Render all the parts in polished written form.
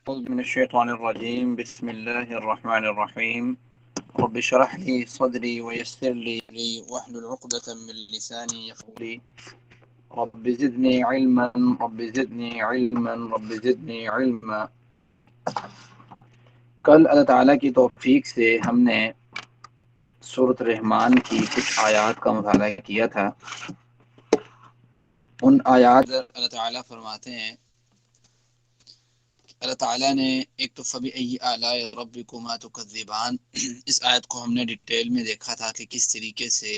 أعوذ من الشيطان الرجيم بسم الله الرحمن الرحيم رب اشرح لي صدري ويسر لي واحلل عقدة من لساني يفقهوا قولي رب زدني علما رب زدني علما رب زدني علما. کل اللہ تعالیٰ کی توفیق سے ہم نے سورۃ الرحمن کی کچھ آیات کا مطالعہ کیا تھا. ان آیات اللہ تعالیٰ فرماتے ہیں، اللہ تعالیٰ نے ایک تو فبأي آلاء ربكما تكذبان، اس آیت کو ہم نے ڈیٹیل میں دیکھا تھا کہ کس طریقے سے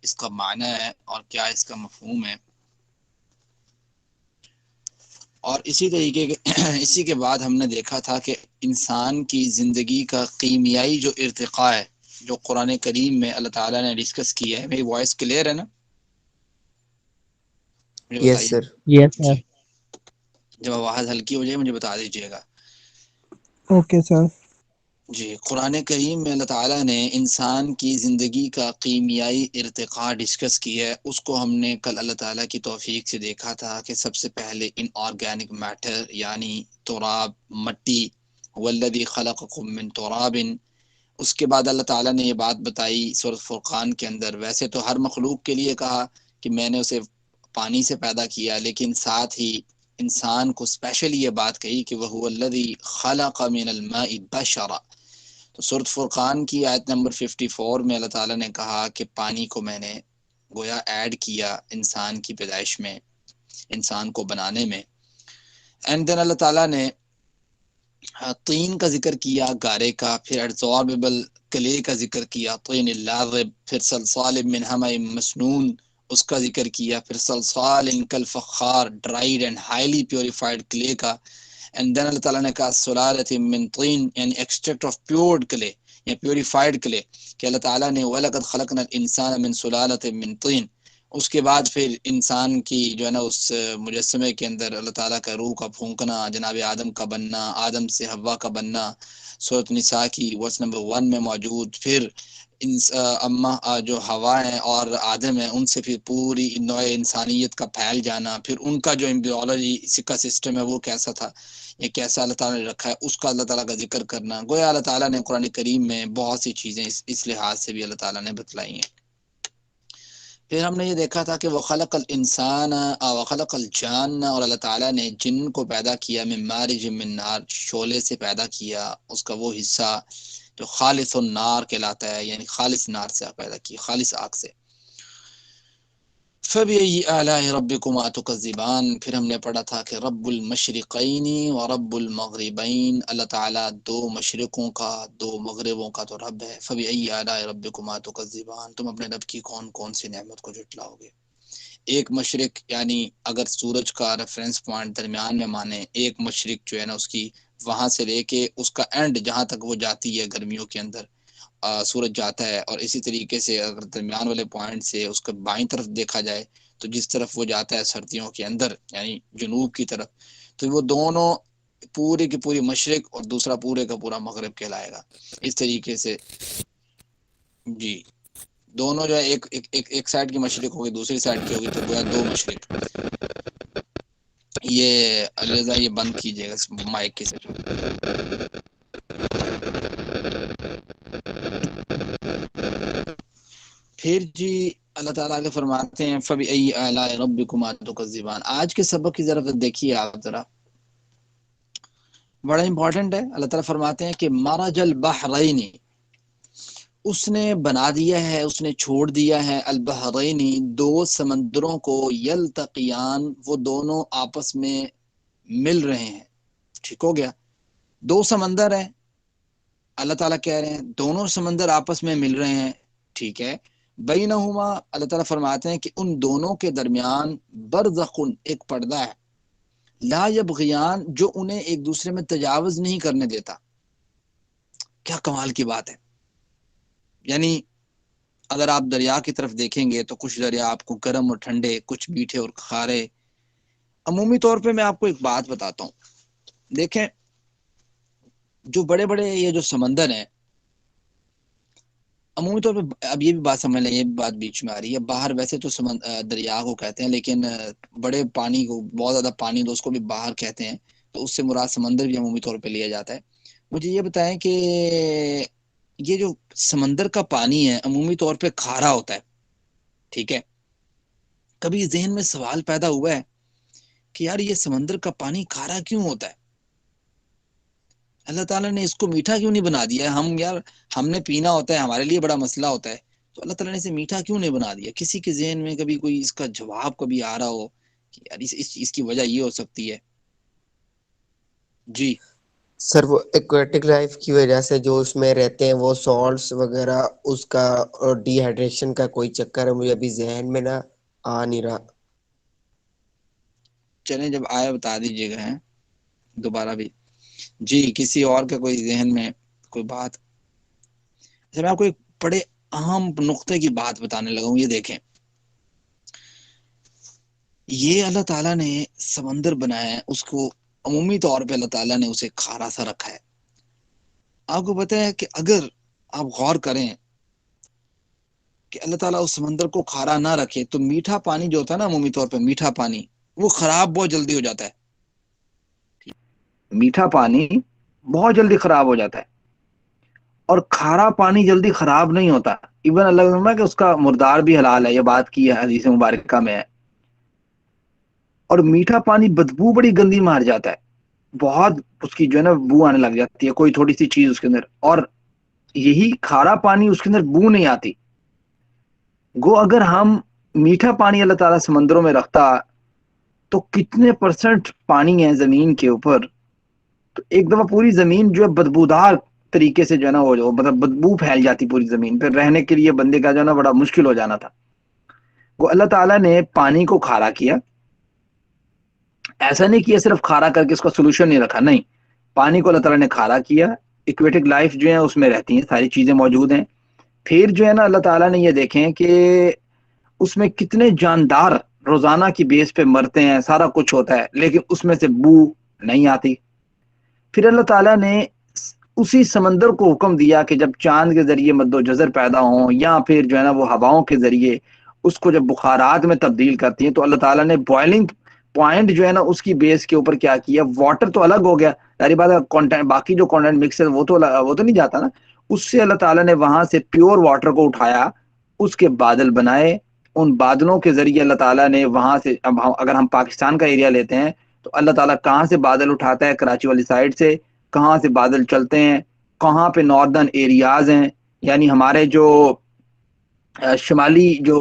اس کا معنی ہے اور کیا اس کا مفہوم ہے، اور اسی کے بعد ہم نے دیکھا تھا کہ انسان کی زندگی کا کیمیائی جو ارتقاء ہے جو قرآن کریم میں اللہ تعالیٰ نے ڈسکس کیا ہے. میری وائس کلیئر ہے نا؟ مجھے یس بتائیے. سر. یس سر. جی، جب آواز ہلکی ہو جائے مجھے بتا دیجیے گا. Okay sir. جی، قرآن کریم میں اللہ تعالیٰ نے انسان کی زندگی کا کیمیائی ارتقاء ڈسکس کی ہے. اس کو ہم نے کل اللہ تعالیٰ کی توفیق سے دیکھا تھا کہ سب سے پہلے ان آرگینک میٹر یعنی تراب، مٹی، والذی خلقکم من تراب. اس کے بعد اللہ تعالیٰ نے یہ بات بتائی سورۃ فرقان کے اندر، ویسے تو ہر مخلوق کے لیے کہا کہ میں نے اسے پانی سے پیدا کیا، لیکن ساتھ ہی انسان کو اسپیشلی یہ بات کہی کہ وَهُوَ الَّذِي خَلَقَ مِنَ الْمَاءِ بَشَرًا. تو سورۃ فرقان کی آیت نمبر 54 میں اللہ تعالیٰ نے کہا کہ پانی کو میں نے گویا ایڈ کیا انسان کی پیدائش میں، انسان کو بنانے میں. اینڈ دین اللہ تعالیٰ نے طین کا ذکر کیا، گارے کا، پھر ابزاربیبل کلے کا ذکر کیا، طین اللازب، پھر صلصال من حمأ مسنون اس کا ذکر کیا، پھر صلصال کالفخار dried and highly purified clay کا. اینڈ دین اللہ تعالیٰ نے کہا سلالۃ من طین یعنی ایکسٹریکٹ آف پیورڈ کلے یا پیوریفائڈ کلے، کہ اللہ تعالیٰ نے وَلَقَدْ خَلَقْنَا الْإِنسَانَ مِنْ سُلَالَةٍ مِنْ طِينٍ. اس کے بعد پھر انسان کی جو ہے نا اس مجسمے کے اندر اللہ تعالیٰ کا روح کا پھونکنا، جناب آدم کا بننا، آدم سے حوا کا بننا، سورۃ نساء کی ورس نمبر 1 میں موجود. پھر اما جو حوا ہیں اور آدم ہیں ان سے پھر پوری نوع انسانیت کا پھیل جانا، پھر ان کا جو ایمبریولوجی کا سسٹم ہے وہ کیسا تھا، یہ کیسا اللہ تعالیٰ نے رکھا ہے، اس کا اللہ تعالیٰ کا ذکر کرنا. گویا اللہ تعالیٰ نے قرآن کریم میں بہت سی چیزیں اس لحاظ سے بھی اللہ تعالیٰ نے بتلائی ہیں. پھر ہم نے یہ دیکھا تھا کہ وہ خلق الانسان و خلق الجان، اور اللہ تعالیٰ نے جن کو پیدا کیا من مارج من نار، شعلے سے پیدا کیا، اس کا وہ حصہ جو خالص النار کہلاتا ہے، یعنی خالص نار سے پیدا کیا، خالص آگ سے. فَبِأَيِّ آلَاءِ رَبِّكُمَا تُكَذِّبَانِ. پھر ہم نے پڑھا تھا کہ رب المشرقین و رب المغربین، اللہ تعالیٰ دو مشرقوں کا دو مغربوں کا تو رب ہے. فَبِأَيِّ آلَاءِ رَبِّكُمَا تُكَذِّبَانِ، تم اپنے رب کی کون کون سی نعمت کو جھٹلاؤ گے. ایک مشرق یعنی اگر سورج کا ریفرنس پوائنٹ درمیان میں مانے، ایک مشرق جو ہے نا اس کی وہاں سے لے کے اس کا اینڈ جہاں تک وہ جاتی ہے گرمیوں کے اندر سورج جاتا ہے، اور اسی طریقے سے اگر درمیان والے پوائنٹ سے اس کے بائیں طرف دیکھا جائے تو جس طرف وہ جاتا ہے سردیوں کے اندر یعنی جنوب کی طرف، تو وہ دونوں پورے کی پوری مشرق اور دوسرا پورے کا پورا مغرب کہلائے گا. اس طریقے سے جی دونوں جو ہے ایک سائڈ کی مشرق ہوگی دوسری سائڈ کی ہوگی، تو گویا دو مشرق. یہ علیزہ یہ بند کیجیے گا مائک کی سے. پھر جی اللہ تعالیٰ کے فرماتے ہیں فَبِأَيِّ آلَاءِ رَبِّكُمَا تُكَذِّبَانِ. آج کے سبق کی ذرا دیکھیے آپ ذرا، بڑا امپورٹنٹ ہے. اللہ تعالیٰ فرماتے ہیں کہ مرج البحرین، اس نے بنا دیا ہے، اس نے چھوڑ دیا ہے البحرین دو سمندروں کو، یلتقیان وہ دونوں آپس میں مل رہے ہیں. ٹھیک ہو گیا، دو سمندر ہیں، اللہ تعالیٰ کہہ رہے ہیں دونوں سمندر آپس میں مل رہے ہیں. ٹھیک ہے، بینہما اللہ تعالیٰ فرماتے ہیں کہ ان دونوں کے درمیان برزخ ایک پردہ ہے، لا یبغیان جو انہیں ایک دوسرے میں تجاوز نہیں کرنے دیتا. کیا کمال کی بات ہے. یعنی اگر آپ دریا کی طرف دیکھیں گے تو کچھ دریا آپ کو گرم اور ٹھنڈے، کچھ میٹھے اور کھارے. عمومی طور پہ میں آپ کو ایک بات بتاتا ہوں، دیکھیں جو بڑے بڑے یہ جو سمندر ہیں عمومی طور پہ، اب یہ بھی بات سمجھ لیں، یہ بھی بات بیچ میں آ رہی ہے، باہر ویسے تو دریا کو کہتے ہیں لیکن بڑے پانی کو، بہت زیادہ پانی تو اس کو بھی باہر کہتے ہیں. تو اس سے مراد سمندر بھی عمومی طور پہ لیا جاتا ہے. مجھے یہ بتائیں کہ یہ جو سمندر کا پانی ہے عمومی طور پہ کھارا ہوتا ہے، ٹھیک ہے، کبھی ذہن میں سوال پیدا ہوا ہے کہ یار یہ سمندر کا پانی کھارا کیوں ہوتا ہے؟ اللہ تعالیٰ نے اس کو میٹھا کیوں نہیں بنا دیا؟ ہم نے پینا ہوتا ہے، ہمارے لیے بڑا مسئلہ ہوتا ہے، تو اللہ تعالیٰ نے اسے میٹھا کیوں نہیں بنا دیا؟ کسی کے ذہن میں کبھی کوئی اس کا جواب کبھی آ رہا ہو کہ یار اس چیز کی وجہ یہ ہو سکتی ہے؟ جی سر وہ ایکویٹک لائف کی وجہ سے جو اس میں رہتے ہیں وہ سالٹس وغیرہ اس کا اور ڈی ہائیڈریشن کا کوئی چکر ہے، مجھے ابھی ذہن میں نہ آ نہیں رہا. چلیں جب آئے بتا دیجیے گا دوبارہ بھی. جی کسی اور کا کوئی ذہن میں کوئی بات؟ اچھا میں آپ کو ایک بڑے اہم نقطے کی بات بتانے لگا ہوں. یہ دیکھیں، یہ اللہ تعالیٰ نے سمندر بنایا ہے، اس کو عمومی طور پہ اللہ تعالیٰ نے اسے کھارا سا رکھا ہے. آپ کو پتہ ہے کہ اگر آپ غور کریں کہ اللہ تعالیٰ اس سمندر کو کھارا نہ رکھے تو میٹھا پانی جو ہوتا ہے نا، عمومی طور پہ میٹھا پانی وہ خراب بہت جلدی ہو جاتا ہے. میٹھا پانی بہت جلدی خراب ہو جاتا ہے، اور کھارا پانی جلدی خراب نہیں ہوتا. ایون اللہ کا فرمان ہے کہ اس کا مردار بھی حلال ہے، یہ بات کی ہے حدیث مبارکہ میں ہے. اور میٹھا پانی بدبو بڑی گندی مار جاتا ہے، بہت اس کی جو ہے نا بو آنے لگ جاتی ہے کوئی تھوڑی سی چیز اس کے اندر. اور یہی کھارا پانی اس کے اندر بو نہیں آتی. گو اگر ہم میٹھا پانی اللہ تعالیٰ سمندروں میں رکھتا تو کتنے پرسنٹ پانی ہے زمین کے اوپر، تو ایک دفعہ پوری زمین جو ہے بدبودار طریقے سے جو ہے نا وہ مطلب بدبو پھیل جاتی پوری زمین پہ، رہنے کے لیے بندے کا جو ہے نا بڑا مشکل ہو جانا تھا. وہ اللہ تعالیٰ نے پانی کو کھارا کیا. ایسا نہیں کیا صرف کھارا کر کے اس کا سولوشن نہیں رکھا، نہیں، پانی کو اللہ تعالیٰ نے کھارا کیا. ایکویٹک لائف جو ہے اس میں رہتی ہیں، ساری چیزیں موجود ہیں. پھر جو ہے نا اللہ تعالیٰ نے یہ دیکھیں کہ اس میں کتنے جاندار روزانہ کی بیس پہ مرتے ہیں، سارا کچھ ہوتا ہے، لیکن اس میں سے بو نہیں آتی. پھر اللہ تعالیٰ نے اسی سمندر کو حکم دیا کہ جب چاند کے ذریعے مد و جزر پیدا ہوں یا پھر جو ہے نا وہ ہواؤں کے ذریعے اس کو جب بخارات میں تبدیل کرتی ہیں، تو اللہ تعالیٰ نے بوائلنگ پوائنٹ جو ہے نا اس کی بیس کے اوپر کیا کیا، واٹر تو الگ ہو گیا، ساری بات ہے، باقی جو کانٹینٹ مکس ہے وہ تو نہیں جاتا نا. اس سے اللہ تعالیٰ نے وہاں سے پیور واٹر کو اٹھایا، اس کے بادل بنائے. ان بادلوں کے ذریعے اللہ تعالیٰ نے وہاں سے، اب اگر ہم پاکستان کا ایریا لیتے ہیں تو اللہ تعالیٰ کہاں سے بادل اٹھاتا ہے؟ کراچی والی سائڈ سے. کہاں سے بادل چلتے ہیں؟ کہاں پہ ناردرن ایریاز ہیں، یعنی ہمارے جو شمالی جو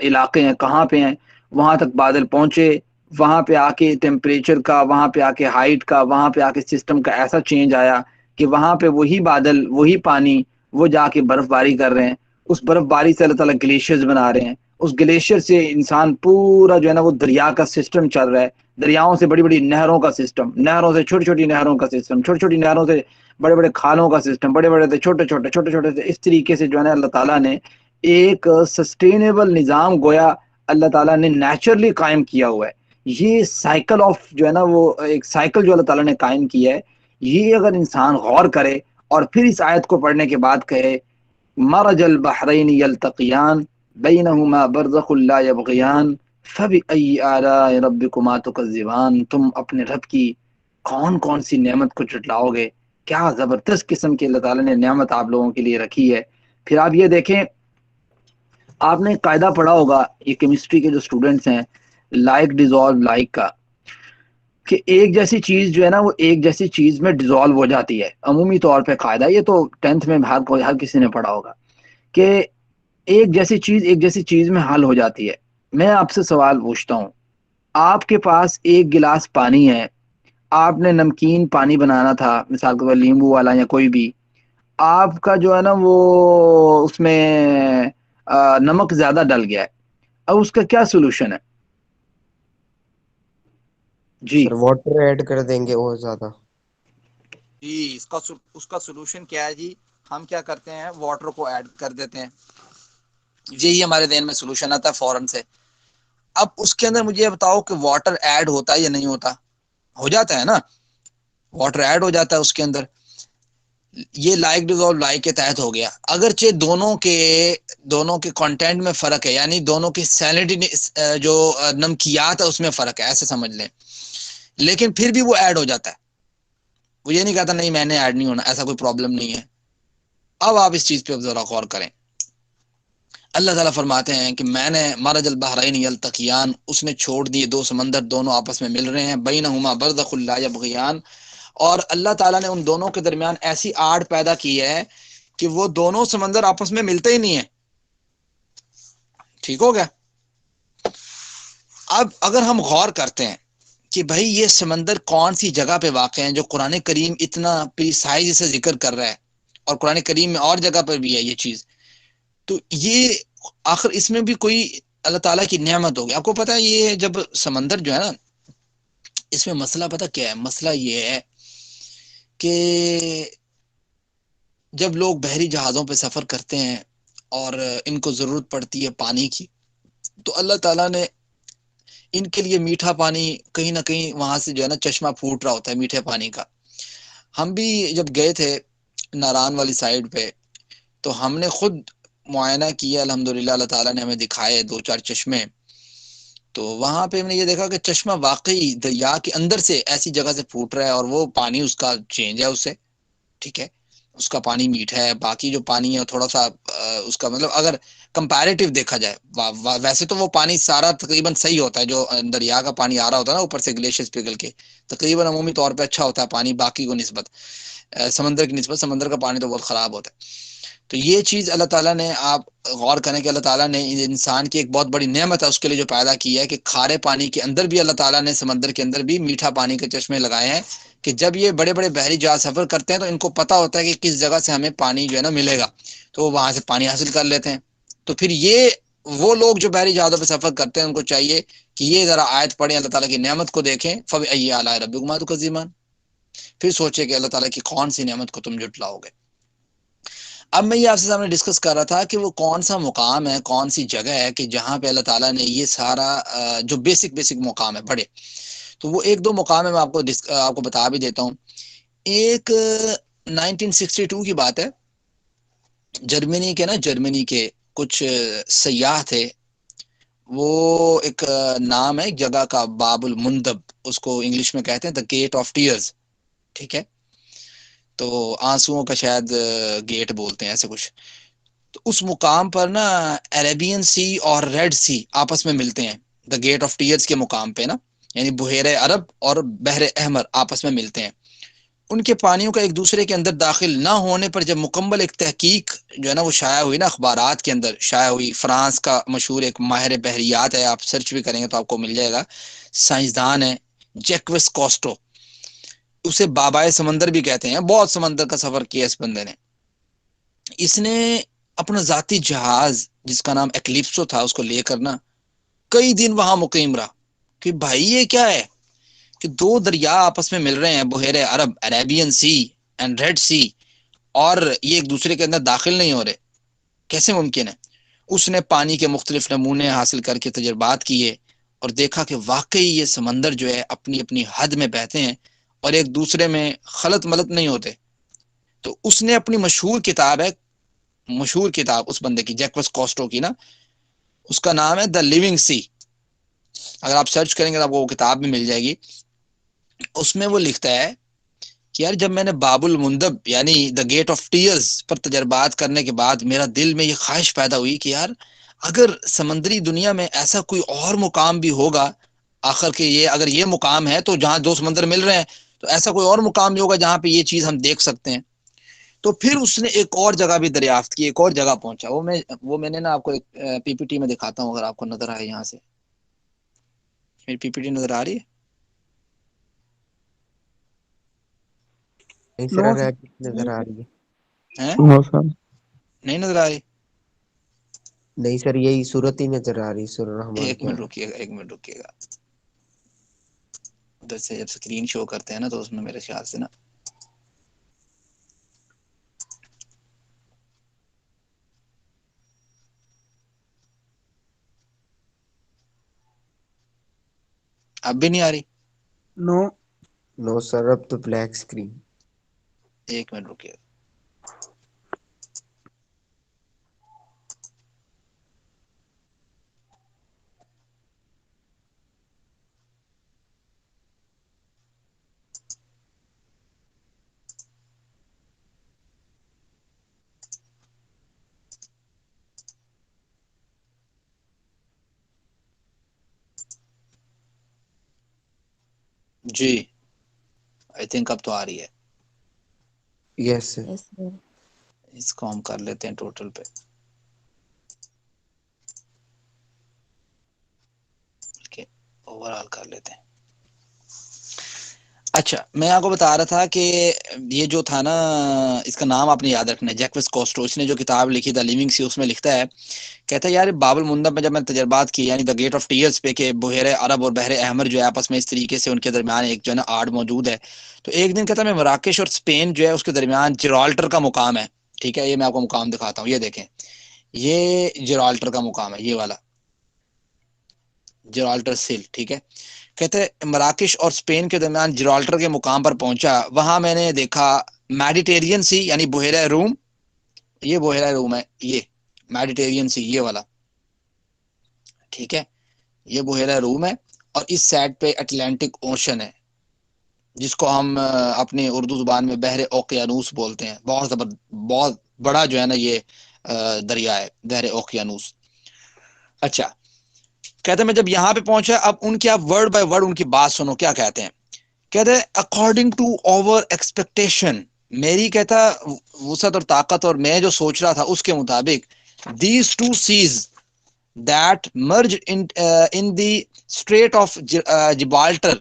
علاقے ہیں کہاں پہ ہیں، وہاں تک بادل پہنچے. وہاں پہ آ کے ٹیمپریچر کا، وہاں پہ آ کے ہائٹ کا، وہاں پہ آ کے سسٹم کا ایسا چینج آیا کہ وہاں پہ وہی بادل، وہی پانی، وہ جا کے برف باری کر رہے ہیں. اس برف باری سے اللہ تعالیٰ گلیشیئرز بنا رہے ہیں. اس گلیشیئر سے انسان پورا جو ہے نا وہ دریا کا سسٹم چل رہا ہے. دریاؤں سے بڑی بڑی نہروں کا سسٹم، نہروں سے چھوٹی چھوٹی نہروں کا سسٹم، چھوٹی چھوٹی نہروں سے بڑے بڑے کھالوں کا سسٹم، بڑے بڑے سے چھوٹے چھوٹے چھوٹے چھوٹے سے. اس طریقے سے جو ہے نا اللہ تعالیٰ نے ایک سسٹینیبل نظام گویا اللہ تعالیٰ نے نیچرلی قائم کیا ہوا ہے. یہ سائیکل آف جو ہے نا وہ ایک سائیکل جو اللہ تعالیٰ نے قائم کیا ہے، یہ اگر انسان غور کرے اور پھر اس آیت کو پڑھنے کے بعد کہے مرج البحرین یلتقیان بینہما برزخ لا یبغیان فبأی آلاء ربکما تکذبان، تم اپنے رب کی کون کون سی نعمت کو جھٹلاؤ گے؟ کیا زبردست قسم کی اللہ تعالیٰ نے نعمت آپ لوگوں کے لیے رکھی ہے. پھر آپ یہ دیکھیں، آپ نے قاعدہ پڑھا ہوگا، یہ کیمسٹری کے جو اسٹوڈنٹس ہیں، لائک ڈیزالو لائک کا، کہ ایک جیسی چیز جو ہے نا وہ ایک جیسی چیز میں ڈیزالو ہو جاتی ہے. عمومی طور پہ قاعدہ، یہ تو 10th میں ہر کسی نے پڑھا ہوگا کہ ایک جیسی چیز میں حل ہو جاتی ہے. میں آپ سے سوال پوچھتا ہوں، آپ کے پاس ایک گلاس پانی ہے، آپ نے نمکین پانی بنانا تھا، مثال کے طور پر لیمبو والا یا کوئی بھی، آپ کا جو ہے نا وہ اس میں نمک زیادہ ڈل گیا ہے. اب اس کا کیا سولوشن ہے؟ جی سر واٹر ایڈ کر دیں گے اور زیادہ. جی اس کا سولوشن کیا ہے؟ جی ہم کیا کرتے ہیں، واٹر کو ایڈ کر دیتے ہیں. یہی ہمارے ذہن میں سولوشن آتا ہے فوراً سے. اب اس کے اندر مجھے یہ بتاؤ کہ واٹر ایڈ ہوتا ہے یا نہیں ہوتا؟ ہو جاتا ہے نا، واٹر ایڈ ہو جاتا ہے اس کے اندر. یہ لائک ڈیزالو لائک کے تحت ہو گیا. اگرچہ دونوں کے کانٹینٹ میں فرق ہے، یعنی دونوں کی سیلنٹی جو نمکیات ہے اس میں فرق ہے، ایسے سمجھ لیں. لیکن پھر بھی وہ ایڈ ہو جاتا ہے. وہ یہ نہیں کہتا نہیں میں نے ایڈ نہیں ہونا, ایسا کوئی پرابلم نہیں ہے. اب آپ اس چیز پہ ذرا غور کریں. اللہ تعالیٰ فرماتے ہیں کہ میں نے مرج البحرین یلتقیان, اس نے چھوڑ دیے دو سمندر, دونوں آپس میں مل رہے ہیں, بینہما برزخ لا یبغیان, اور اللہ تعالیٰ نے ان دونوں کے درمیان ایسی آڑ پیدا کی ہے کہ وہ دونوں سمندر آپس میں ملتے ہی نہیں ہیں. ٹھیک ہو گیا. اب اگر ہم غور کرتے ہیں کہ بھائی یہ سمندر کون سی جگہ پہ واقع ہیں جو قرآن کریم اتنا پریسائز سے ذکر کر رہا ہے, اور قرآن کریم میں اور جگہ پر بھی ہے یہ چیز, تو یہ آخر اس میں بھی کوئی اللہ تعالیٰ کی نعمت ہوگی. آپ کو پتہ ہے یہ جب سمندر جو ہے نا, اس میں مسئلہ پتہ کیا ہے؟ مسئلہ یہ ہے کہ جب لوگ بحری جہازوں پہ سفر کرتے ہیں اور ان کو ضرورت پڑتی ہے پانی کی, تو اللہ تعالیٰ نے ان کے لیے میٹھا پانی کہیں نہ کہیں وہاں سے جو ہے نا چشمہ پھوٹ رہا ہوتا ہے میٹھے پانی کا. ہم بھی جب گئے تھے ناران والی سائڈ پہ, تو ہم نے خود معائنہ کیا الحمدللہ, اللہ تعالیٰ نے ہمیں دکھائے دو چار چشمے. تو وہاں پہ ہم نے یہ دیکھا کہ چشمہ واقعی دریا کے اندر سے ایسی جگہ سے پھوٹ رہا ہے, اور وہ پانی اس کا چینج ہے اس سے, ٹھیک ہے, اس کا پانی میٹھا ہے. باقی جو پانی ہے تھوڑا سا اس کا مطلب اگر کمپیریٹیو دیکھا جائے, ویسے تو وہ پانی سارا تقریباً صحیح ہوتا ہے, جو دریا کا پانی آ رہا ہوتا ہے نا اوپر سے گلیشیئرز پگھل کے, تقریباً عمومی طور پہ اچھا ہوتا ہے پانی باقی کو نسبت, سمندر کی نسبت سمندر کا پانی تو بہت خراب ہوتا ہے. تو یہ چیز اللہ تعالیٰ نے, آپ غور کریں کہ اللہ تعالیٰ نے انسان کی ایک بہت بڑی نعمت ہے اس کے لیے جو پیدا کی ہے, کہ کھارے پانی کے اندر بھی اللہ تعالیٰ نے سمندر کے اندر بھی میٹھا پانی کے چشمے لگائے ہیں, کہ جب یہ بڑے بڑے بحری جہاز سفر کرتے ہیں تو ان کو پتا ہوتا ہے کہ کس جگہ سے ہمیں پانی جو ہے نا ملے گا, تو وہ وہاں سے پانی حاصل کر لیتے ہیں. تو پھر یہ وہ لوگ جو بحری جہازوں پہ سفر کرتے ہیں ان کو چاہیے کہ یہ ذرا آیت پڑھیں, اللہ تعالیٰ کی نعمت کو دیکھیں, فبأي آلاء ربكما تكذبان, پھر سوچے کہ اللہ تعالیٰ کی کون سی نعمت کو تم جھٹلاؤ گے. اب میں یہ آپ سے سامنے ڈسکس کر رہا تھا کہ وہ کون سا مقام ہے, کون سی جگہ ہے کہ جہاں پہ اللہ تعالیٰ نے یہ سارا جو بیسک مقام ہے بڑے, تو وہ ایک دو مقام ہے, میں آپ کو بتا بھی دیتا ہوں. ایک 1962 کی بات ہے, جرمنی کے کچھ سیاح تھے, وہ ایک نام ہے ایک جگہ کا, باب المندب, اس کو انگلش میں کہتے ہیں دا گیٹ آف ٹیئرز, ٹھیک ہے, تو آنسوؤں کا شاید گیٹ بولتے ہیں ایسے کچھ. تو اس مقام پر نا عربین سی اور ریڈ سی آپس میں ملتے ہیں, دا گیٹ آف ٹیئرز کے مقام پہ نا, یعنی بحیرہ عرب اور بحر احمر آپس میں ملتے ہیں. ان کے پانیوں کا ایک دوسرے کے اندر داخل نہ ہونے پر جب مکمل ایک تحقیق جو ہے نا وہ شائع ہوئی نا, اخبارات کے اندر شائع ہوئی, فرانس کا مشہور ایک ماہر بحریات ہے, آپ سرچ بھی کریں گے تو آپ کو مل جائے گا, سائنسدان ہے جیکوس کوسٹو, اسے بابائے سمندر بھی کہتے ہیں, بہت سمندر کا سفر کیا اس بندے نے. اس نے اپنا ذاتی جہاز جس کا نام ایکلیپسو تھا اس کو لے کر نا کئی دن وہاں مقیم رہا, کہ بھائی یہ کیا ہے کہ دو دریا آپس میں مل رہے ہیں, بحیرہ عرب عربین سی اینڈ ریڈ سی, اور یہ ایک دوسرے کے اندر داخل نہیں ہو رہے, کیسے ممکن ہے. اس نے پانی کے مختلف نمونے حاصل کر کے تجربات کیے, اور دیکھا کہ واقعی یہ سمندر جو ہے اپنی اپنی حد میں بہتے ہیں اور ایک دوسرے میں خلط ملط نہیں ہوتے. تو اس نے اپنی مشہور کتاب اس بندے کی, جیکوس کوسٹو کی نا, اس کا نام ہے دا لیونگ سی, اگر آپ سرچ کریں گے تو آپ کو وہ کتاب بھی مل جائے گی. اس میں وہ لکھتا ہے کہ یار جب میں نے باب المندب یعنی دا گیٹ آف ٹیئرز پر تجربات کرنے کے بعد میرا دل میں یہ خواہش پیدا ہوئی کہ یار اگر سمندری دنیا میں ایسا کوئی اور مقام بھی ہوگا, آخر کے یہ اگر یہ مقام ہے تو جہاں دو سمندر مل رہے ہیں, تو ایسا کوئی اور مقام بھی ہوگا جہاں پہ یہ چیز ہم دیکھ سکتے ہیں. تو پھر اس نے ایک اور جگہ بھی دریافت کی, ایک اور جگہ پہنچا, وہ میں نے نا آپ کو ایک پی پی ٹی میں دکھاتا ہوں, اگر آپ کو نظر آئے یہاں سے, میری پی پی ٹی نظر آ رہی نہیں سر, نو ریڈ نظر آ رہی ہے. ہے, نو سر. نہیں نظر آ رہی؟ نہیں سر, یہی صورت ہی نظر آ رہی, سر رحمان ایک کیا. منٹ رکیے گا, ادھر سے جب اسکرین شو کرتے ہیں نا تو اس میں میرے خیال سے نا اب بھی نہیں آ رہی. نو. نو سر, اب تو بلیک اسکرین. ایک منٹ رکیے گا. جی آئی تھنک اب تو آ رہی ہے. یس یس سر. اس کو ہم کر لیتے ہیں ٹوٹل پہ، اوور آل کر لیتے ہیں. اچھا میں آپ کو بتا رہا تھا کہ یہ جو تھا نا، اس کا نام آپ نے یاد رکھنا ہے، جیکوس کوسٹو. اس نے جو کتاب لکھی دا لیونگ سی، اس میں لکھتا ہے، کہتا ہے یار باب المندب میں جب میں تجربات کی، یعنی دا گیٹ آف ٹیئرز پہ، کہ بحیرہ عرب اور بحر احمر جو ہے آپس میں اس طریقے سے ان کے درمیان ایک جو ہے نا آڑ موجود ہے. تو ایک دن کہتا ہے میں مراکش اور اسپین جو ہے اس کے درمیان جرالٹر کا مقام ہے. ٹھیک ہے، یہ میں آپ کو مقام دکھاتا ہوں، یہ دیکھیں، یہ جرالٹر کا مقام ہے، یہ والا جرالٹر سل. ٹھیک ہے، کہتے ہیں مراکش اور اسپین کے درمیان جرالٹر کے مقام پر پہنچا. وہاں میں نے دیکھا میڈیٹیرین سی، یعنی بحیرہ روم، یہ بحیرہ روم ہے، یہ میڈیٹیرین سی، یہ والا. ٹھیک ہے، یہ بحیرہ روم ہے، اور اس سائڈ پہ اٹلانٹک اوشن ہے، جس کو ہم اپنی اردو زبان میں بحر اوقیانوس بولتے ہیں. بہت بڑا جو ہے نا یہ دریا ہے، بحر اوقیانوس. اچھا، کہتے ہیں میں جب یہاں پہ پہنچا، اب ان کی آپ ورڈ بائی ورڈ ان کی بات سنو کیا کہتے ہیں. کہتے ہیں اکارڈنگ ٹو اوور ایکسپیکٹیشن، میری کہتا وسعت اور طاقت اور میں جو سوچ رہا تھا اس کے مطابق، these two seas that merge in the strait of Gibraltar.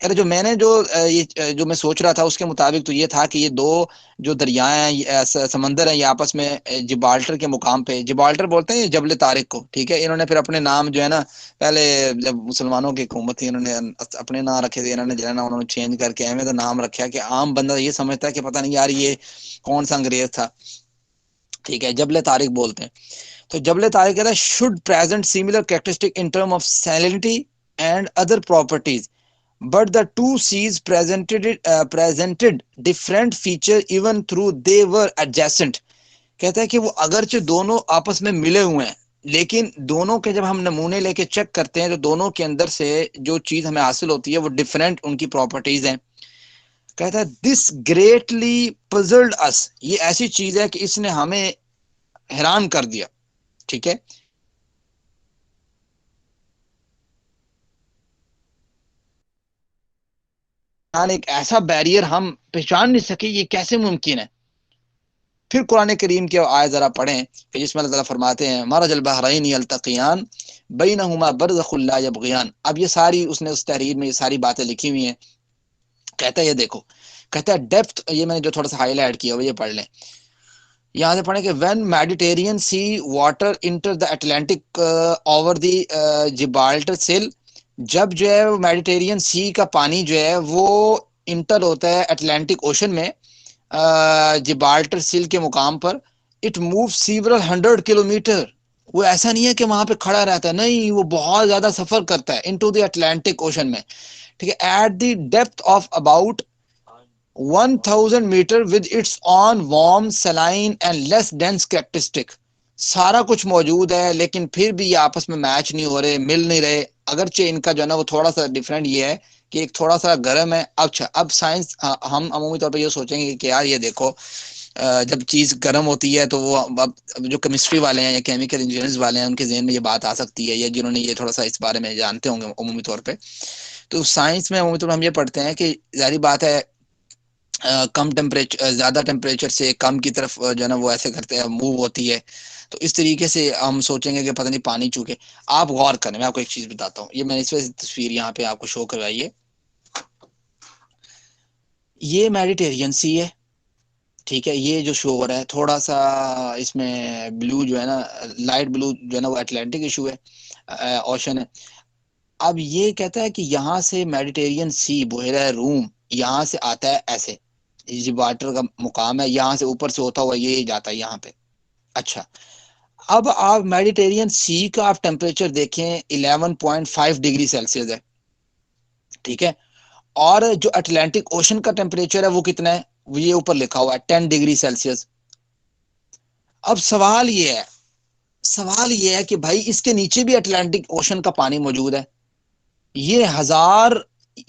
کہتے جو میں نے جو میں سوچ رہا تھا اس کے مطابق تو یہ تھا کہ یہ دو جو دریائیں ہیں، سمندر ہیں، یہ آپس میں جبالٹر کے مقام پہ، جبالٹر بولتے ہیں جبل طارق کو. ٹھیک ہے، انہوں نے پھر اپنے نام جو ہے نا، پہلے جب مسلمانوں کی حکومت تھی انہوں نے اپنے نام رکھے تھے، انہوں نے جو ہے نا انہوں نے چینج کر کے ایویں تو نام رکھا کہ عام بندہ یہ سمجھتا ہے کہ پتہ نہیں یار یہ کون سا انگریز تھا. ٹھیک ہے، جبل طارق بولتے ہیں. تو جبل طارق کہتا ہے should present similar characteristic in term of salinity and other properties, but the two seas presented different feature even through they were adjacent. کہتا ہے کہ وہ اگرچہ دونوں آپس میں ملے ہوئے ہیں، لیکن دونوں کے جب ہم نمونے لے کے چیک کرتے ہیں تو دونوں کے اندر سے جو چیز ہمیں حاصل ہوتی ہے وہ ڈیفرنٹ ان کی پراپرٹیز ہیں. کہتا ہے دس گریٹلی پزلڈ اس، یہ ایسی چیز ہے کہ اس نے ہمیں حیران کر دیا. ٹھیک ہے، ایک ایسا بیریئر ہم پہچان نہیں سکے، یہ کیسے ممکن ہے. پھر قرآن کریم کی آیت ذرا پڑھیں کہ جس میں اللہ تعالیٰ فرماتے ہیں مرج البحرین یلتقیان بینہما برزخ لا یبغیان. اب یہ ساری اس نے اس تحریر میں یہ ساری باتیں لکھی ہوئی ہیں. کہتا ہے یہ دیکھو، کہتا ہے ڈیپتھ، یہ میں نے جو تھوڑا سا ہائی لائٹ کیا وہ یہ پڑھ لیں. یہاں سے پڑھیں کہ when Mediterranean sea water enter the Atlantic over the Gibraltar sill, جب جو ہے میڈیٹیرین سی کا پانی جو ہے وہ انٹر ہوتا ہے اٹلانٹک اوشن میں جبالٹر سیل کے مقام پر، اٹ موو سیورل 100 کلومیٹر. وہ ایسا نہیں ہے کہ وہاں پہ کھڑا رہتا ہے، نہیں، وہ بہت زیادہ سفر کرتا ہے انٹو دی اٹلانٹک اوشن میں. ٹھیک ہے، at the depth of about 1000 metre with its own warm saline and less dense characteristic. سارا کچھ موجود ہے لیکن پھر بھی یہ آپس میں میچ نہیں ہو رہے، مل نہیں رہے. اگرچہ ان کا جو ہے نا وہ تھوڑا سا ڈفرینٹ یہ ہے کہ ایک تھوڑا سا گرم ہے. اب سائنس ہم عمومی طور پہ یہ سوچیں گے کہ یار یہ دیکھو جب چیز گرم ہوتی ہے تو وہ جو کیمسٹری والے ہیں یا کیمیکل انجینئرز والے ہیں ان کے ذہن میں یہ بات آ سکتی ہے، یا جنہوں نے یہ تھوڑا سا اس بارے میں جانتے ہوں گے عمومی طور پہ. تو سائنس میں عمومی طور پہ ہم یہ پڑھتے ہیں کہ ظاہری بات ہے کم ٹیمپریچر، زیادہ ٹیمپریچر سے کم کی طرف جو ہے نا وہ ایسے کرتے ہیں، موو ہوتی ہے. تو اس طریقے سے ہم سوچیں گے کہ پتہ نہیں پانی چوکے. آپ غور کریں، میں آپ کو ایک چیز بتاتا ہوں، یہ میں نے اس وجہ تصویر یہاں پہ آپ کو شو کروائی ہے. یہ میڈیٹیرین سی ہے. ٹھیک ہے، یہ جو شو ہو رہا ہے تھوڑا سا اس میں بلو جو ہے نا، لائٹ بلو جو ہے نا وہ اٹلانٹک ایشو ہے، اوشن ہے. اب یہ کہتا ہے کہ یہاں سے میڈیٹیرین سی بحیرہ روم یہاں سے آتا ہے ایسے، جبالٹر کا مقام ہے، یہاں سے اوپر سے ہوتا ہوا یہ جاتا ہے یہاں پہ. اچھا، اب آپ میڈیٹیرین سی کا آپ ٹیمپریچر دیکھیں 11.5 ڈگری سیلسیس ہے. ٹھیک ہے، اور جو اٹلانٹک اوشن کا ٹیمپریچر ہے وہ کتنا ہے، یہ اوپر لکھا ہوا ہے 10 ڈگری سیلسیس. اب سوال یہ ہے کہ بھائی اس کے نیچے بھی اٹلانٹک اوشن کا پانی موجود ہے.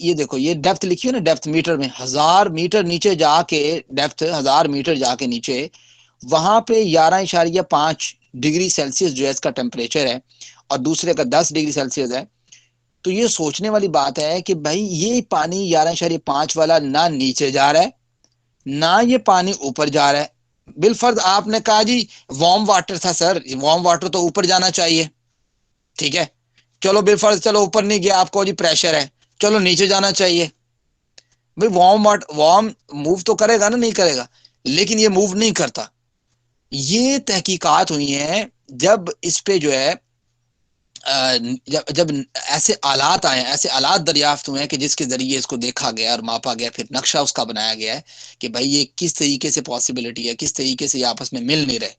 یہ دیکھو یہ ڈیپتھ لکھی ہے نا، ڈیپتھ میٹر میں، 1000 میٹر نیچے جا کے ڈیپتھ 1000 میٹر جا کے نیچے وہاں پہ 11.5 ڈگری سیلسیس جو ہے اس کا ٹیمپریچر ہے، اور دوسرے کا 10 ڈگری سیلسیس ہے. تو یہ سوچنے والی بات ہے کہ بھائی یہ پانی 11.5 والا نہ نیچے جا رہا ہے نہ یہ پانی اوپر جا رہا ہے. بالفرض آپ نے کہا جی وارم واٹر تھا سر، وارم واٹر تو اوپر جانا چاہیے، ٹھیک ہے، چلو بالفرض چلو اوپر نہیں گیا، آپ کو جی پریشر ہے، چلو نیچے جانا چاہیے. بھائی وارم موو تو کرے گا نا، نہیں کرے گا، لیکن یہ موو نہیں کرتا. یہ تحقیقات ہوئی ہیں جب اس پہ جو ہے جب ایسے آلات آئے، ایسے آلات دریافت ہوئے ہیں کہ جس کے ذریعے اس کو دیکھا گیا اور ماپا گیا، پھر نقشہ اس کا بنایا گیا ہے کہ بھائی یہ کس طریقے سے پاسبلٹی ہے، کس طریقے سے یہ آپس میں مل نہیں رہے.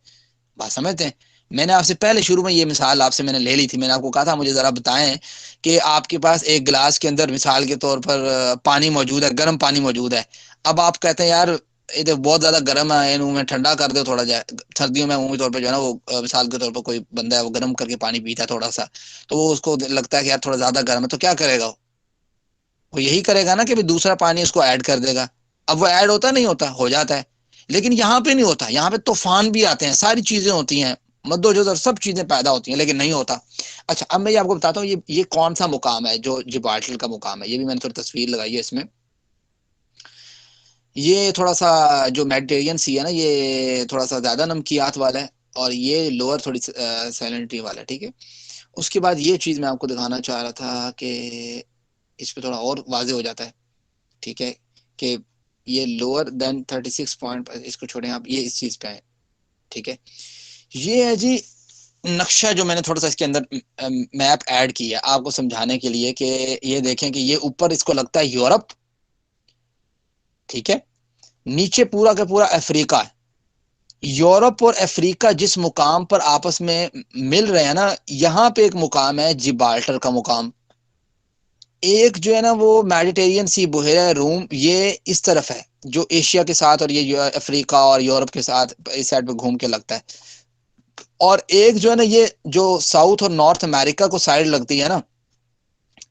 بات سمجھتے ہیں؟ میں نے آپ سے پہلے شروع میں یہ مثال آپ سے میں نے لے لی تھی، میں نے آپ کو کہا تھا مجھے ذرا بتائیں کہ آپ کے پاس ایک گلاس کے اندر مثال کے طور پر پانی موجود ہے، گرم پانی موجود ہے. اب آپ کہتے ہیں یار یہ بہت زیادہ گرم ہے، میں ٹھنڈا کر دو تھوڑا جائے. سردیوں میں عمومی طور پہ جو ہے نا وہ مثال کے طور پر کوئی بندہ ہے وہ گرم کر کے پانی پیتا ہے تھوڑا سا، تو وہ اس کو لگتا ہے کہ یار تھوڑا زیادہ گرم ہے، تو کیا کرے گا؟ وہ یہی کرے گا نا کہ دوسرا پانی اس کو ایڈ کر دے گا. اب وہ ایڈ ہوتا نہیں ہوتا، ہو جاتا ہے. لیکن یہاں پہ نہیں ہوتا، یہاں پہ طوفان بھی آتے ہیں، ساری چیزیں ہوتی ہیں، مد و جزر سب چیزیں پیدا ہوتی ہیں، لیکن نہیں ہوتا. اچھا اب میں یہ آپ کو بتاتا ہوں یہ کون سا مقام ہے جو جبالٹل کا مقام ہے. یہ بھی میں نے تھوڑی تصویر لگائی ہے اس میں. یہ تھوڑا سا جو میڈیٹرین سی ہے نا، یہ تھوڑا سا زیادہ نمکیات والا ہے، اور یہ لوور تھوڑی سیلنٹی والا ہے، ٹھیک ہے. اس کے بعد یہ چیز میں آپ کو دکھانا چاہ رہا تھا کہ اس پہ تھوڑا اور واضح ہو جاتا ہے، ٹھیک ہے، کہ یہ لوور دین 36 پوائنٹ، اس کو چھوڑیں آپ، یہ اس چیز پہ ہے، ٹھیک ہے. یہ ہے جی نقشہ جو میں نے تھوڑا سا اس کے اندر میپ ایڈ کیا ہے آپ کو سمجھانے کے لیے کہ یہ دیکھیں کہ یہ اوپر اس کو لگتا ہے یورپ، ٹھیک ہے، نیچے پورا کا پورا افریقہ ہے. یورپ اور افریقہ جس مقام پر آپس میں مل رہے ہیں نا، یہاں پہ ایک مقام ہے جبالٹر کا مقام. ایک جو ہے نا وہ میڈیٹرین سی بحیرہ روم، یہ اس طرف ہے جو ایشیا کے ساتھ، اور یہ افریقہ اور یورپ کے ساتھ اس سائڈ پہ گھوم کے لگتا ہے. اور ایک جو ہے نا یہ جو ساؤتھ اور نارتھ امریکہ کو سائڈ لگتی ہے نا،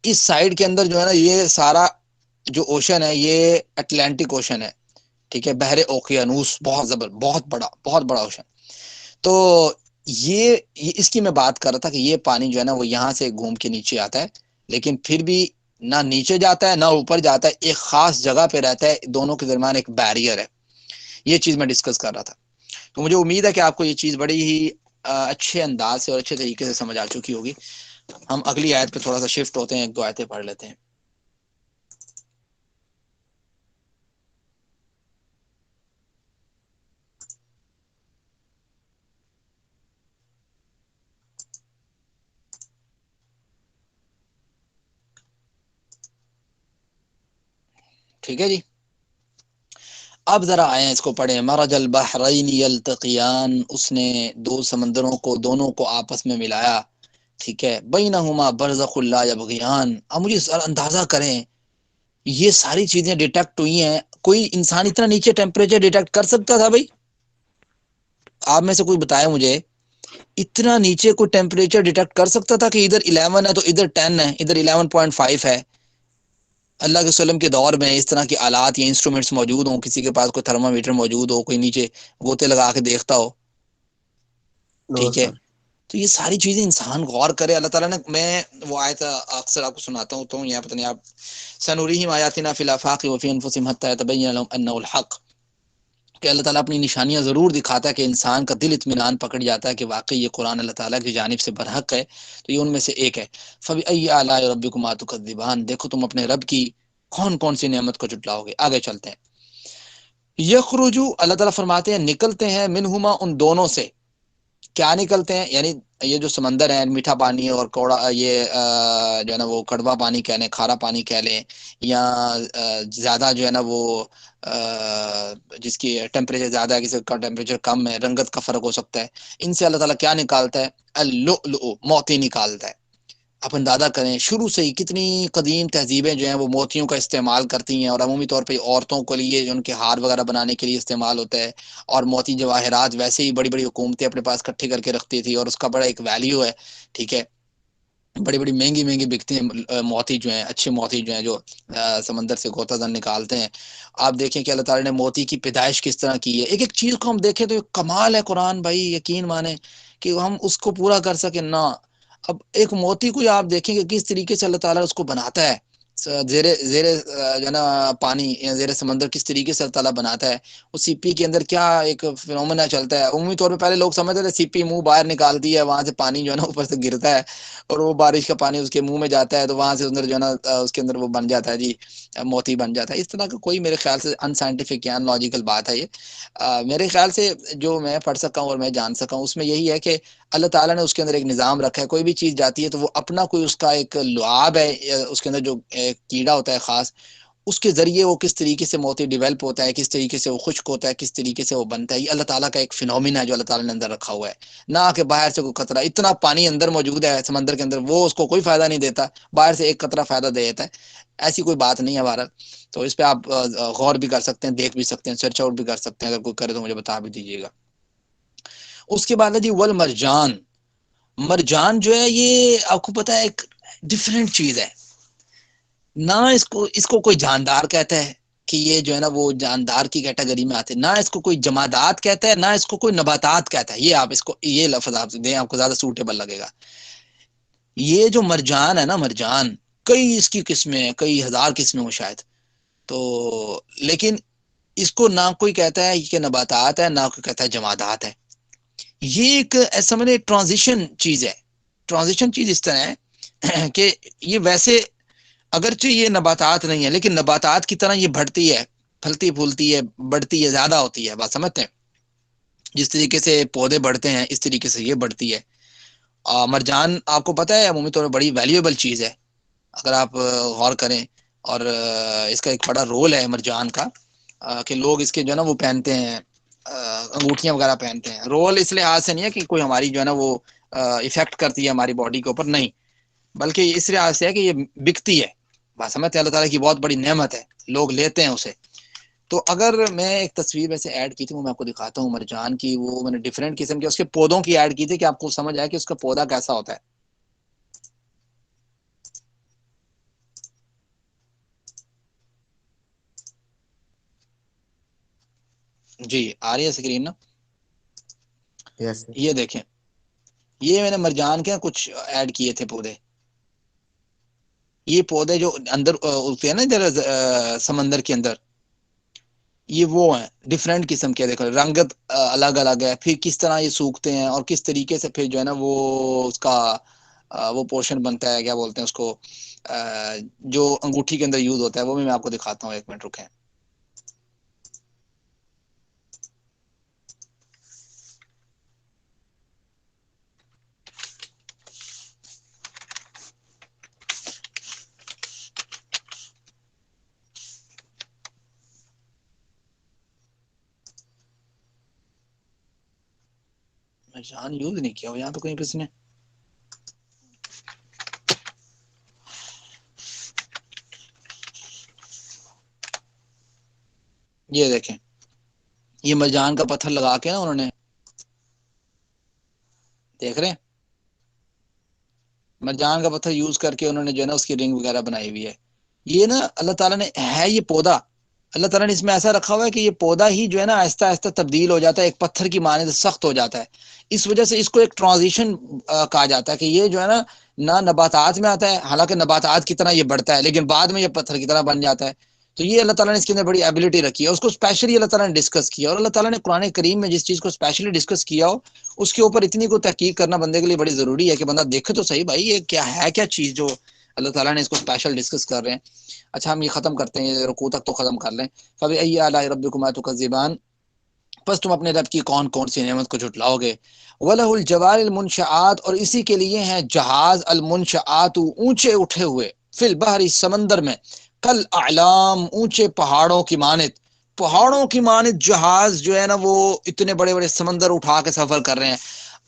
اس سائڈ کے اندر جو ہے نا یہ سارا جو اوشن ہے یہ اٹلانٹک اوشن ہے، ٹھیک ہے، بحر اوقیانوس، بہت بڑا اوشن. تو یہ اس کی میں بات کر رہا تھا کہ یہ پانی جو ہے نا وہ یہاں سے گھوم کے نیچے آتا ہے، لیکن پھر بھی نہ نیچے جاتا ہے نہ اوپر جاتا ہے، ایک خاص جگہ پہ رہتا ہے، دونوں کے درمیان ایک بیریئر ہے. یہ چیز میں ڈسکس کر رہا تھا. تو مجھے امید ہے کہ آپ کو یہ چیز بڑی ہی اچھے انداز سے اور اچھے طریقے سے سمجھ آ چکی ہوگی. ہم اگلی آیت پہ تھوڑا سا شفٹ ہوتے ہیں، ایک دو آیتیں پڑھ لیتے ہیں. ٹھیک ہے جی، اب ذرا آئیں اس کو پڑھیں. مرج البحرین یلتقیان، اس نے دو سمندروں کو دونوں کو آپس میں ملایا، ٹھیک ہے. بینہما برزخ لا یبغیان. اب مجھے اندازہ کریں یہ ساری چیزیں ڈیٹیکٹ ہوئی ہیں، کوئی انسان اتنا نیچے ٹیمپریچر ڈیٹیکٹ کر سکتا تھا بھائی؟ آپ میں سے کوئی بتایا مجھے اتنا نیچے کوئی ٹیمپریچر ڈیٹیکٹ کر سکتا تھا کہ ادھر 11 ہے تو ادھر 10 ہے، ادھر 11.5 ہے؟ اللہ کے وسلم کے دور میں اس طرح کے آلات یا انسٹرومنٹس موجود ہوں، کسی کے پاس کوئی تھرما میٹر موجود ہو، کوئی نیچے گوتے لگا کے دیکھتا ہو، نو ٹھیک ہے. سر. تو یہ ساری چیزیں انسان غور کرے. اللہ تعالیٰ نے، میں وہ آیت اکثر آپ کو سناتا ہوں تو یہاں پتہ نہیں آپ، سنوریہم آیاتنا فی الآفاق وفی انفسہم حتی یتبین لہم انہ الحق، کہ اللہ تعالیٰ اپنی نشانیاں ضرور دکھاتا ہے کہ انسان کا دل اطمینان پکڑ جاتا ہے کہ واقعی یہ قرآن اللہ تعالیٰ کی جانب سے برحق ہے. تو یہ ان میں سے ایک ہے. فبأی آلاء ربکما تکذبان، دیکھو تم اپنے رب کی کون کون سی نعمت کو جھٹلاؤ گے. آگے چلتے ہیں. یخرجو، اللہ تعالیٰ فرماتے ہیں نکلتے ہیں، منہما، ان دونوں سے. کیا نکلتے ہیں؟ یعنی یہ جو سمندر ہے، میٹھا پانی اور کوڑا، یہ جو ہے نا وہ کڑوا پانی کہہ لیں، کھارا پانی کہہ لیں، یا زیادہ جو ہے نا وہ جس کی ٹیمپریچر زیادہ ہے، کسی کا ٹیمپریچر کم ہے، رنگت کا فرق ہو سکتا ہے، ان سے اللہ تعالیٰ کیا نکالتا ہے؟ اللؤلؤ، موتی نکالتا ہے. آپ اندازہ کریں شروع سے ہی کتنی قدیم تہذیبیں جو ہیں وہ موتیوں کا استعمال کرتی ہیں، اور عمومی طور پہ عورتوں کے لیے ان کے ہار وغیرہ بنانے کے لیے استعمال ہوتا ہے. اور موتی جواہرات ویسے ہی بڑی بڑی حکومتیں اپنے پاس اکٹھے کر کے رکھتی تھی، اور اس کا بڑا ایک ویلیو ہے، ٹھیک ہے. بڑی بڑی مہنگی مہنگی بکتی ہیں موتی جو ہیں، اچھے موتی جو ہیں جو سمندر سے غوطہ زن نکالتے ہیں. آپ دیکھیں کہ اللہ تعالیٰ نے موتی کی پیدائش کس طرح کی ہے. ایک ایک چیز کو ہم دیکھیں تو کمال ہے قرآن، بھائی یقین مانیں کہ ہم اس کو پورا کر سکیں. نہ اب ایک موتی کو آپ دیکھیں کہ کس طریقے سے اللہ تعالیٰ اس کو بناتا ہے، زیر زیر جو ہے نا پانی یا زیر سمندر کس طریقے سے اللہ تعالیٰ بناتا ہے، اس سی پی کے اندر کیا ایک فنومنا چلتا ہے۔ عمومی طور پہ پہلے لوگ سمجھتے تھے سی پی منہ باہر نکالتی ہے، وہاں سے پانی جو ہے نا اوپر سے گرتا ہے اور وہ بارش کا پانی اس کے منہ میں جاتا ہے تو وہاں سے اندر جو ہے نا اس کے اندر وہ بن جاتا ہے جی، موتی بن جاتا ہے۔ اس طرح کا کوئی میرے خیال سے ان سائنٹیفک یا ان لاجیکل بات ہے یہ۔ میرے خیال سے جو میں پڑھ سکا ہوں اور میں جان سکا ہوں اس میں یہی ہے کہ اللہ تعالیٰ نے اس کے اندر ایک نظام رکھا ہے، کوئی بھی چیز جاتی ہے تو وہ اپنا کوئی اس کا ایک لعاب ہے، اس کے اندر جو کیڑا ہوتا ہے خاص، اس کے ذریعے وہ کس طریقے سے موتی ڈیولپ ہوتا ہے، کس طریقے سے وہ خشک ہوتا ہے، کس طریقے سے وہ بنتا ہے، یہ اللہ تعالیٰ کا ایک فینومینا ہے جو اللہ تعالیٰ نے اندر رکھا ہوا ہے۔ نہ کہ باہر سے کوئی قطرہ، اتنا پانی اندر موجود ہے سمندر کے اندر، وہ اس کو کوئی فائدہ نہیں دیتا، باہر سے ایک قطرہ فائدہ دے دیتا ہے، ایسی کوئی بات نہیں ہے بہرحال۔ تو اس پہ آپ غور بھی کر سکتے ہیں، دیکھ بھی سکتے ہیں، سرچ آؤٹ بھی کر سکتے ہیں، اگر کوئی کرے تو مجھے بتا بھی دیجیے گا۔ اس کے بعد ہے جی والمرجان، مرجان جو ہے یہ آپ کو پتا ہے ایک ڈفرینٹ چیز ہے، نہ اس کو کوئی جاندار کہتا ہے کہ یہ جو ہے نا وہ جاندار کی کیٹیگری میں آتے، نہ اس کو کوئی جمادات کہتا ہے، نہ اس کو کوئی نباتات کہتا ہے۔ یہ آپ اس کو یہ لفظ آپ دیں، آپ کو زیادہ سوٹیبل لگے گا۔ یہ جو مرجان ہے نا، مرجان کئی اس کی قسمیں ہیں، کئی ہزار قسمیں ہوں شاید، تو لیکن اس کو نہ کوئی کہتا ہے کہ نباتات ہے، نہ کوئی کہتا ہے جمادات ہے۔ یہ ایک ایسا میں نے ٹرانزیشن چیز ہے۔ ٹرانزیشن چیز اس طرح ہے کہ یہ ویسے اگرچہ یہ نباتات نہیں ہے لیکن نباتات کی طرح یہ بڑھتی ہے، پھلتی پھولتی ہے، بڑھتی ہے، زیادہ ہوتی ہے، بات سمجھتے ہیں؟ جس طریقے سے پودے بڑھتے ہیں اس طریقے سے یہ بڑھتی ہے۔ مرجان آپ کو پتہ ہے عمومی طور پر بڑی ویلیویبل چیز ہے اگر آپ غور کریں، اور اس کا ایک بڑا رول ہے مرجان کا کہ لوگ اس کے جو ہے نا وہ پہنتے ہیں، انگوٹھیاں وغیرہ پہنتے ہیں۔ رول اس لحاظ سے نہیں ہے کہ کوئی ہماری جو ہے نا وہ افیکٹ کرتی ہے ہماری باڈی کے اوپر، نہیں، بلکہ اس لحاظ سے ہے کہ یہ بکتی ہے، بات سمجھتے ہیں؟ اللہ تعالیٰ کی بہت بڑی نعمت ہے، لوگ لیتے ہیں اسے۔ تو اگر میں ایک تصویر میں سے ایڈ کی تھی، وہ میں آپ کو دکھاتا ہوں مرجان کی، وہ میں نے ڈیفرنٹ قسم کے اس کے پودوں کی ایڈ کی تھی کہ آپ کو سمجھ آئے کہ اس کا پودا کیسا ہوتا ہے۔ جی آ رہی ہے اسکرین نا؟ یس یہ دیکھیں، یہ میں نے مرجان کے کچھ ایڈ کیے تھے پودے۔ یہ پودے جو اندر ہوتے ہیں نا ادھر سمندر کے اندر، یہ وہ ہیں ڈفرینٹ قسم کے، دیکھو رنگت الگ الگ ہے، پھر کس طرح یہ سوکھتے ہیں اور کس طریقے سے پھر جو ہے نا وہ اس کا وہ پورشن بنتا ہے، کیا بولتے ہیں اس کو، جو انگوٹھی کے اندر یوز ہوتا ہے، وہ بھی میں آپ کو دکھاتا ہوں، ایک منٹ رکیں۔ مرجان یوز نہیں کیا ہو یہاں تو کہیں کسی نے؟ یہ دیکھیں، یہ مرجان کا پتھر لگا کے نا انہوں نے، دیکھ رہے ہیں، مرجان کا پتھر یوز کر کے انہوں نے جو ہے نا اس کی رنگ وغیرہ بنائی ہوئی ہے۔ یہ نا اللہ تعالیٰ نے ہے یہ پودا، اللہ تعالیٰ نے اس میں ایسا رکھا ہوا ہے کہ یہ پودا ہی جو ہے نا آہستہ آہستہ تبدیل ہو جاتا ہے، ایک پتھر کی مانند سخت ہو جاتا ہے۔ اس وجہ سے اس کو ایک ٹرانزیشن کہا جاتا ہے کہ یہ جو ہے نا نہ نباتات میں آتا ہے، حالانکہ نباتات کی طرح یہ بڑھتا ہے لیکن بعد میں یہ پتھر کی طرح بن جاتا ہے۔ تو یہ اللہ تعالیٰ نے اس کے اندر بڑی ایبلٹی رکھی ہے، اس کو اسپیشلی اللہ تعالیٰ نے ڈسکس کیا، اور اللہ تعالیٰ نے قرآن کریم میں جس چیز کو اسپیشلی ڈسکس کیا ہو اس کے اوپر اتنی کو تحقیق کرنا بندے کے لیے بڑی ضروری ہے کہ بندہ دیکھے تو صحیح بھائی یہ کیا ہے، کیا چیز جو اللہ تعالیٰ نے اس کو اسپیشل ڈسکس کر رہے ہیں۔ اچھا ہم یہ ختم کرتے ہیں، رکوع تک تو ختم کر لیں۔ فبأي آلاء ربكما تكذبان، پس تم اپنے رب کی کون کون سی نعمت کو جھٹلاؤ گے۔ وَلَهُ الْجَوَارِ الْمُنشَآتُ، اور اسی کے لیے ہیں جہاز، المنشآت اونچے اٹھے ہوئے، فی البحر سمندر میں، کل اعلام اونچے پہاڑوں کی مانند، پہاڑوں کی مانند جہاز جو ہے نا وہ اتنے بڑے بڑے سمندر اٹھا کے سفر کر رہے ہیں۔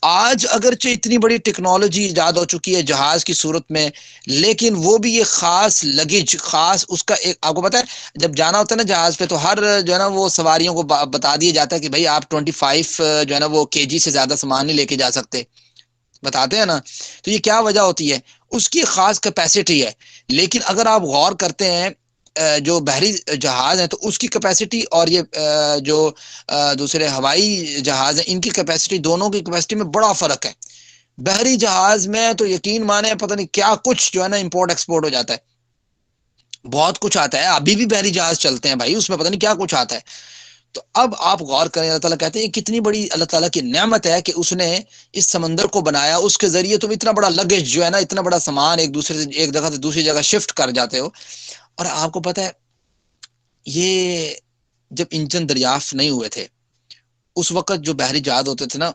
آج اگرچہ اتنی بڑی ٹیکنالوجی ایجاد ہو چکی ہے جہاز کی صورت میں، لیکن وہ بھی یہ خاص لگیج، خاص اس کا ایک، آپ کو پتہ ہے جب جانا ہوتا ہے نا جہاز پہ تو ہر جو ہے نا وہ سواریوں کو بتا دیا جاتا ہے کہ بھائی آپ 25 جو ہے نا وہ کے جی سے زیادہ سامان نہیں لے کے جا سکتے، بتاتے ہیں نا۔ تو یہ کیا وجہ ہوتی ہے؟ اس کی خاص کیپیسٹی ہے۔ لیکن اگر آپ غور کرتے ہیں جو بحری جہاز ہیں تو اس کی کیپیسٹی اور یہ جو دوسرے ہوائی جہاز ہیں ان کی کیپیسٹی، دونوں کی کیپیسٹی میں بڑا فرق ہے۔ بحری جہاز میں تو یقین مانے پتہ نہیں کیا کچھ جو ہے نا امپورٹ ایکسپورٹ ہو جاتا ہے، بہت کچھ آتا ہے، ابھی بھی بحری جہاز چلتے ہیں بھائی، اس میں پتہ نہیں کیا کچھ آتا ہے۔ تو اب آپ غور کریں، اللہ تعالیٰ کہتے ہیں کتنی بڑی اللہ تعالیٰ کی نعمت ہے کہ اس نے اس سمندر کو بنایا، اس کے ذریعے تم اتنا بڑا لگیج جو ہے نا، اتنا بڑا سامان ایک دوسرے سے ایک جگہ سے دوسری جگہ شفٹ کر جاتے ہو۔ اور آپ کو پتہ ہے یہ جب انجن دریافت نہیں ہوئے تھے اس وقت جو بحری جہاز ہوتے تھے نا،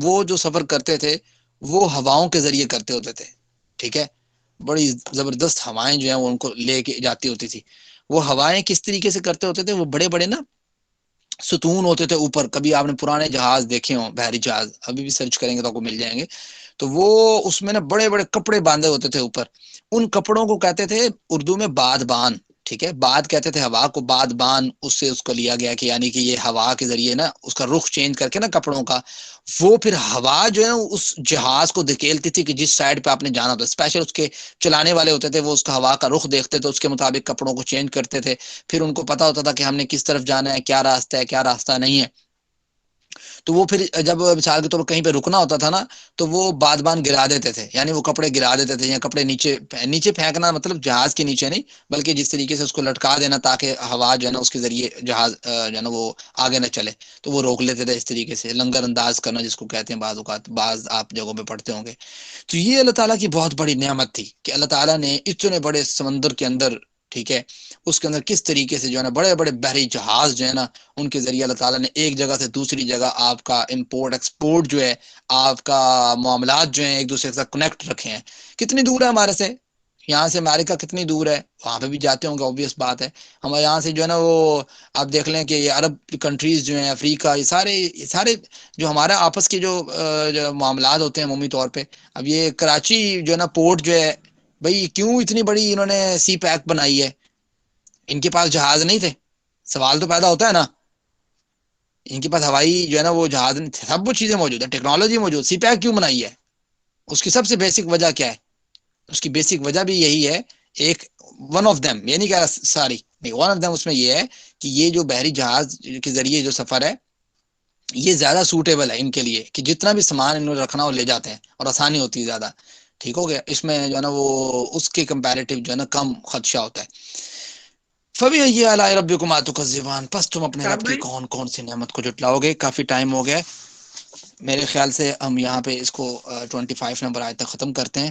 وہ جو سفر کرتے تھے وہ ہواؤں کے ذریعے کرتے ہوتے تھے، ٹھیک ہے، بڑی زبردست ہوائیں جو ہیں وہ ان کو لے کے جاتی ہوتی تھی۔ وہ ہوائیں کس طریقے سے کرتے ہوتے تھے، وہ بڑے بڑے نا ستون ہوتے تھے اوپر، کبھی آپ نے پرانے جہاز دیکھے ہوں بحری جہاز، ابھی بھی سرچ کریں گے تو آپ کو مل جائیں گے، تو وہ اس میں نا بڑے بڑے کپڑے باندھے ہوتے تھے اوپر، ان کپڑوں کو کہتے تھے اردو میں بادبان، ٹھیک ہے، باد کہتے تھے ہوا کو، بادبان اس سے اس کو لیا گیا کہ یعنی کہ یہ ہوا کے ذریعے نا اس کا رخ چینج کر کے نا کپڑوں کا، وہ پھر ہوا جو ہے نا اس جہاز کو دھکیلتی تھی کہ جس سائڈ پہ آپ نے جانا ہوتا، اسپیشل اس کے چلانے والے ہوتے تھے وہ اس کا ہوا کا رخ دیکھتے تھے، اس کے مطابق کپڑوں کو چینج کرتے تھے، پھر ان کو پتا ہوتا تھا کہ ہم نے کس طرف جانا ہے، کیا راستہ ہے کیا راستہ نہیں ہے۔ تو وہ پھر جب مثال کے طور پر کہیں پہ رکنا ہوتا تھا نا تو وہ بادبان گرا دیتے تھے، یعنی وہ کپڑے گرا دیتے تھے، یا کپڑے نیچے پھینکنا مطلب جہاز کے نیچے نہیں بلکہ جس طریقے سے اس کو لٹکا دینا تاکہ ہوا جو ہے نا اس کے ذریعے جہاز جو ہے نا وہ آگے نہ چلے، تو وہ روک لیتے تھے اس طریقے سے، لنگر انداز کرنا جس کو کہتے ہیں بعض اوقات، بعض آپ جگہوں پہ پڑھتے ہوں گے۔ تو یہ اللہ تعالیٰ کی بہت بڑی نعمت تھی کہ اللہ تعالیٰ نے اتنے بڑے سمندر کے اندر، ٹھیک ہے، اس کے اندر کس طریقے سے جو ہے نا بڑے بڑے بحری جہاز جو ہے نا ان کے ذریعے اللہ تعالیٰ نے ایک جگہ سے دوسری جگہ آپ کا امپورٹ ایکسپورٹ جو ہے، آپ کا معاملات جو ہیں ایک دوسرے کے ساتھ کنیکٹ رکھے ہیں۔ کتنی دور ہے ہمارے سے، یہاں سے امریکہ کتنی دور ہے، وہاں پہ بھی جاتے ہوں گے، اوبیس بات ہے۔ ہمارے یہاں سے جو ہے نا وہ آپ دیکھ لیں کہ یہ عرب کنٹریز جو ہیں، افریقہ، یہ سارے جو ہمارا آپس کے جو معاملات ہوتے ہیں عمومی طور پہ، اب یہ کراچی جو ہے نا پورٹ جو ہے بھائی، کیوں اتنی بڑی انہوں نے سی پیک بنائی ہے؟ ان کے پاس جہاز نہیں تھے؟ سوال تو پیدا ہوتا ہے نا، ان کے پاس ہوائی جو ہے نا وہ جہاز نہیں تھے، سب وہ چیزیں موجود ہیں، ٹیکنالوجی موجود، سی پیک کیوں بنائی ہے؟ اس کی سب سے بیسک وجہ کیا ہے؟ اس کی بیسک وجہ بھی یہی ہے، ایک ون آف دیم، یہ نہیں کہہ رہا ساری نہیں، ون آف دیم اس میں یہ ہے کہ یہ جو بحری جہاز کے ذریعے جو سفر ہے یہ زیادہ سوٹیبل ہے ان کے لیے کہ جتنا بھی سامان انہوں نے رکھنا وہ لے جاتے ہیں اور آسانی ہوتی ہے زیادہ، ٹھیک ہو گیا، اس میں جو ہے نا وہ اس کے کمپیریٹیو جو ہے نا کم خدشہ ہوتا ہے۔ فَبِأَيِّ آلَاءِ رَبِّكُمَا تُكَذِّبَانِ، پس تم اپنے رب کی کون کون سی نعمت کو جھٹلاؤ گے۔ کافی ٹائم ہو گیا ہے، میرے خیال سے ہم یہاں پہ اس کو 25 نمبر آیت تک ختم کرتے ہیں۔